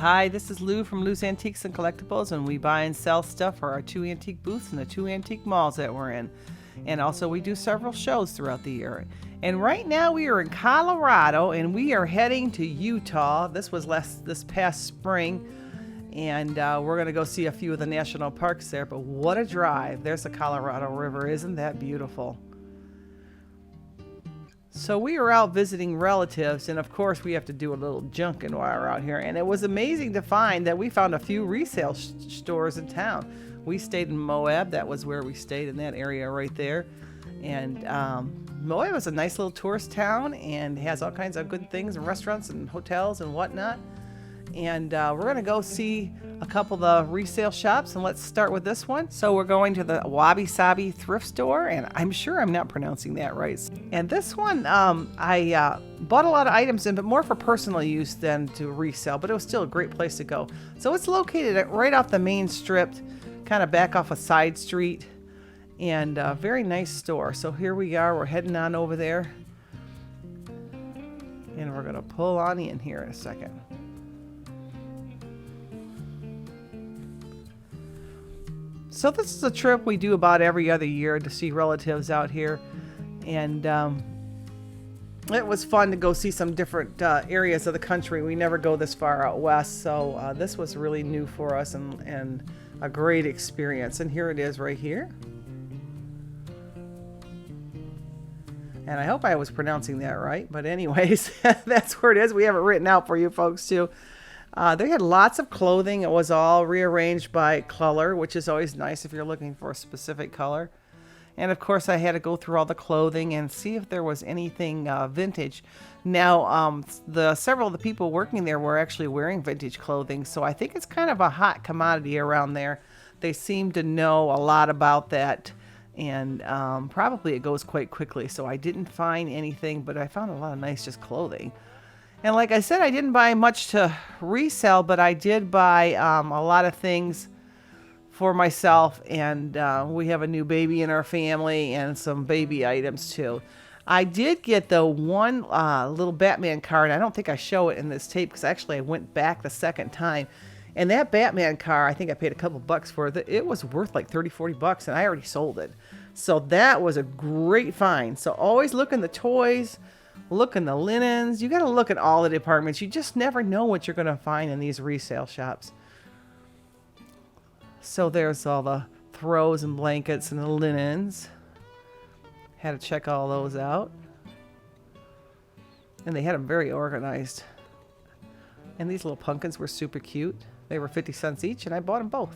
Hi, this is Lou from Lou's Antiques and Collectibles, and we buy and sell stuff for our 2 antique booths and the 2 antique malls that we're in. And also we do several shows throughout the year. And right now we are in Colorado and we are heading to Utah. This was this past spring, and we're going to go see a few of the national parks there. But what a drive. There's the Colorado River. Isn't that beautiful? So we were out visiting relatives, and of course we have to do a little junking while we're out here. And it was amazing to find that we found a few resale stores in town. We stayed in Moab. That was where we stayed, in that area right there. And Moab is a nice little tourist town and has all kinds of good things and restaurants and hotels and whatnot. And we're going to go see a couple of the resale shops, and let's start with this one. So we're going to the WabiSabi thrift store, and I'm sure I'm not pronouncing that right. And this one, I bought a lot of items in, but more for personal use than to resell, but it was still a great place to go. So it's located right off the main strip, kind of back off a side street, and a very nice store. So here we are, we're heading on over there, and we're going to pull on in here in a second. So this is a trip we do about every other year to see relatives out here, and it was fun to go see some different areas of the country. We never go this far out west, so this was really new for us and a great experience. And here it is right here. And I hope I was pronouncing that right, but anyways, that's where it is. We have it written out for you folks too. They had lots of clothing. It was all rearranged by color, which is always nice if you're looking for a specific color. And of course, I had to go through all the clothing and see if there was anything vintage. Now, several of the people working there were actually wearing vintage clothing, so I think it's kind of a hot commodity around there. They seem to know a lot about that, and probably it goes quite quickly. So I didn't find anything, but I found a lot of nice just clothing. And like I said, I didn't buy much to resell, but I did buy a lot of things for myself. And we have a new baby in our family and some baby items too. I did get the one little Batman card. I don't think I show it in this tape because actually I went back the second time. And that Batman car, I think I paid a couple bucks for it. It was worth like 30, 40 bucks, and I already sold it. So that was a great find. So always look in the toys. Look in the linens. You got to look at all the departments. You just never know what you're going to find in these resale shops. So there's all the throws and blankets and the linens. Had to check all those out. And they had them very organized. And these little pumpkins were super cute. They were 50 cents each, and I bought them both.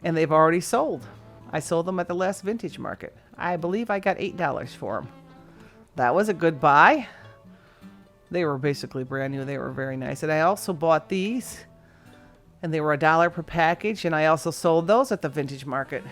And they've already sold. I sold them at the last vintage market. I believe I got $8 for them. That was a good buy. They were basically brand new. They were very nice. And I also bought these, and they were $1 per package, and I also sold those at the vintage market.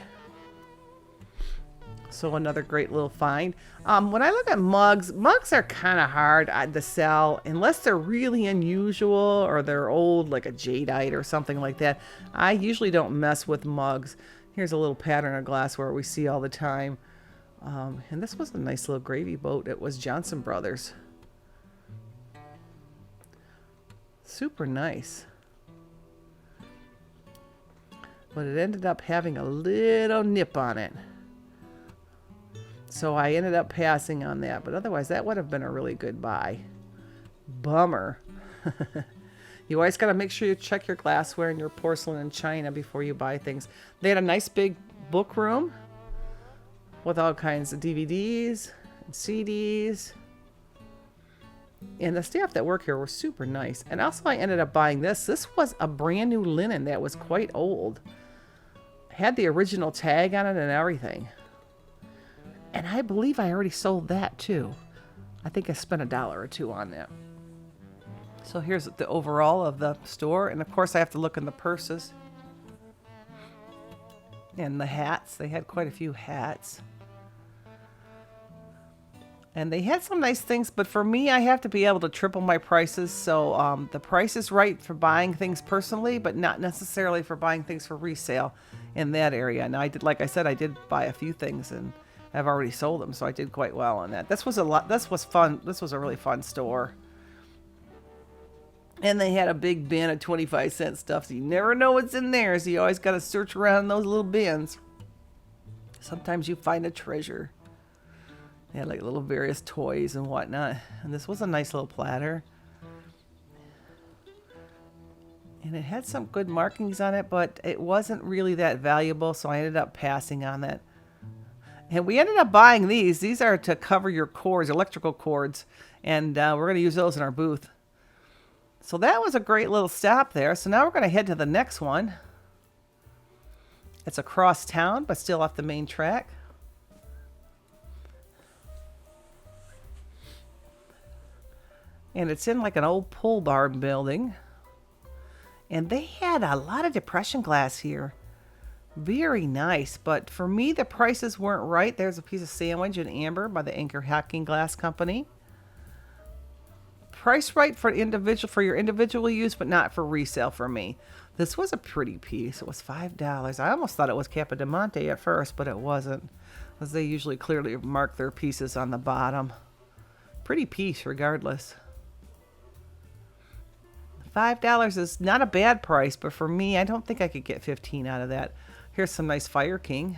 So another great little find. When I look at mugs are kind of hard to sell unless they're really unusual or they're old, like a jadeite or something like that. I usually don't mess with mugs. Here's a little pattern of glassware we see all the time. And this was a nice little gravy boat. It was Johnson Brothers. Super nice. But it ended up having a little nip on it. So I ended up passing on that. But otherwise, that would have been a really good buy. Bummer. You always got to make sure you check your glassware and your porcelain and china before you buy things. They had a nice big book room with all kinds of DVDs and CDs. And the staff that work here were super nice. And also I ended up buying this. This was a brand new linen that was quite old. Had the original tag on it and everything. And I believe I already sold that too. I think I spent $1 or $2 on that. So here's the overall of the store. And of course I have to look in the purses. And the hats. They had quite a few hats. And they had some nice things, but for me, I have to be able to triple my prices. So the price is right for buying things personally, but not necessarily for buying things for resale in that area. Now, like I said, I did buy a few things, and I've already sold them, so I did quite well on that. This was fun. This was a really fun store. And they had a big bin of 25-cent stuff, so you never know what's in there, so you always got to search around in those little bins. Sometimes you find a treasure. They had like little various toys and whatnot. And this was a nice little platter. And it had some good markings on it, but it wasn't really that valuable, so I ended up passing on that. And we ended up buying these. These are to cover your cords, electrical cords, and we're going to use those in our booth. So that was a great little stop there. So now we're going to head to the next one. It's across town, but still off the main track. And it's in like an old pole barn building. And they had a lot of depression glass here. Very nice. But for me, the prices weren't right. There's a piece of sandwich in amber by the Anchor Hacking Glass Company. Price right for your individual use, but not for resale for me. This was a pretty piece. It was $5. I almost thought it was Capodimonte at first, but it wasn't, because they usually clearly mark their pieces on the bottom. Pretty piece regardless. $5 is not a bad price, but for me, I don't think I could get 15 out of that. Here's some nice Fire King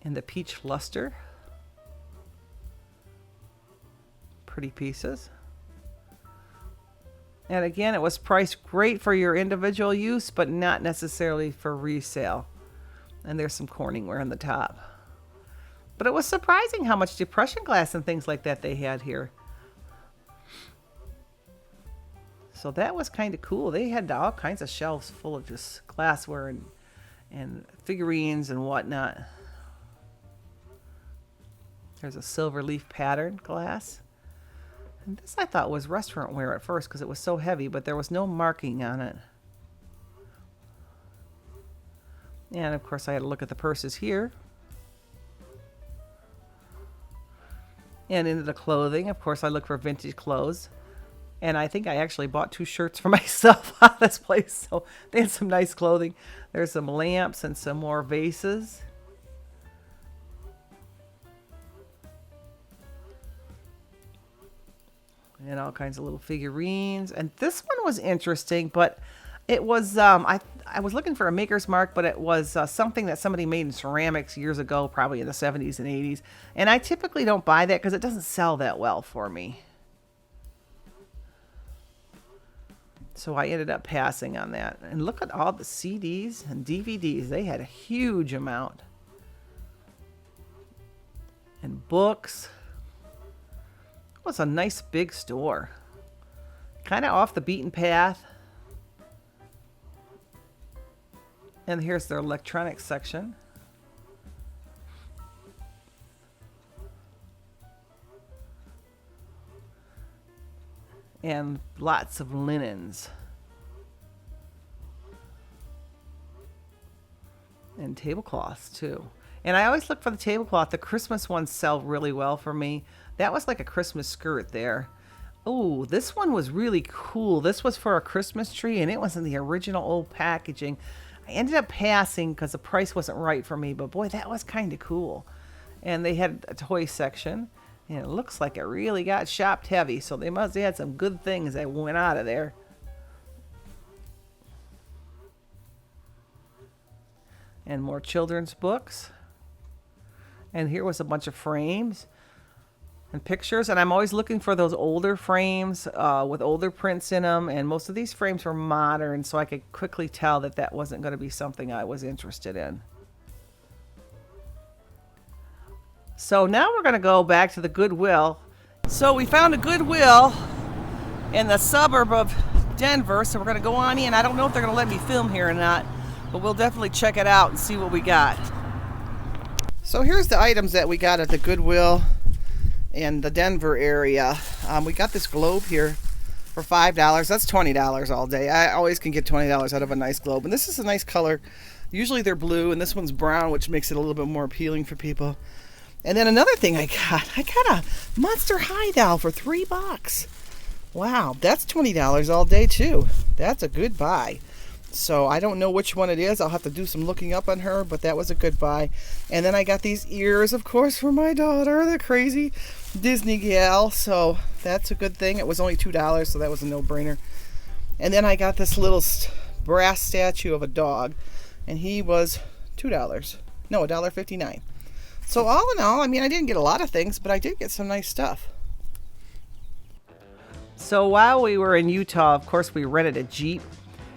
and the peach luster. Pretty pieces. And again, it was priced great for your individual use, but not necessarily for resale. And there's some Corningware on the top. But it was surprising how much depression glass and things like that they had here. So that was kind of cool. They had all kinds of shelves full of just glassware and figurines and whatnot. There's a silver leaf pattern glass. And this I thought was restaurant ware at first because it was so heavy, but there was no marking on it. And of course I had to look at the purses here. And into the clothing, of course I look for vintage clothes. And I think I actually bought 2 shirts for myself out of this place. So they had some nice clothing. There's some lamps and some more vases. And all kinds of little figurines. And this one was interesting, but it was, I was looking for a maker's mark, but it was something that somebody made in ceramics years ago, probably in the 70s and 80s. And I typically don't buy that because it doesn't sell that well for me. So I ended up passing on that. And look at all the CDs and DVDs. They had a huge amount. And books. It was a nice big store. Kind of off the beaten path. And here's their electronics section. And lots of linens. And tablecloths too. And I always look for the tablecloth. The Christmas ones sell really well for me. That was like a Christmas skirt there. Oh, this one was really cool. This was for a Christmas tree, and it was in the original old packaging. I ended up passing because the price wasn't right for me, but boy, that was kind of cool. And they had a toy section. And it looks like it really got shopped heavy, so they must have had some good things that went out of there. And more children's books. And here was a bunch of frames and pictures. And I'm always looking for those older frames with older prints in them. And most of these frames were modern, so I could quickly tell that that wasn't going to be something I was interested in. So now we're going to go back to the Goodwill. So we found a Goodwill in the suburb of Denver. So we're going to go on in. I don't know if they're going to let me film here or not, but we'll definitely check it out and see what we got. So here's the items that we got at the Goodwill in the Denver area. We got this globe here for $5. That's $20 all day. I always can get $20 out of a nice globe. And this is a nice color. Usually they're blue, and this one's brown, which makes it a little bit more appealing for people. And then another thing I got a Monster High doll for $3. Wow, that's $20 all day too. That's a good buy. So I don't know which one it is. I'll have to do some looking up on her, but that was a good buy. And then I got these ears, of course, for my daughter, the crazy Disney gal. So that's a good thing. It was only $2, so that was a no-brainer. And then I got this little brass statue of a dog, and he was $2. No, $1.59. So all in all, I mean, I didn't get a lot of things, but I did get some nice stuff. So while we were in Utah, of course, we rented a Jeep.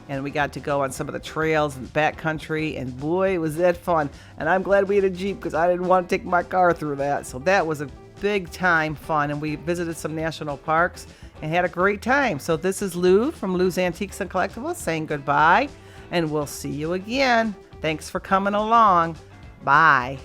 And we got to go on some of the trails in the backcountry, and boy, was that fun. And I'm glad we had a Jeep because I didn't want to take my car through that. So that was a big time fun, and we visited some national parks and had a great time. So this is Lou from Lou's Antiques and Collectibles saying goodbye, and we'll see you again. Thanks for coming along. Bye.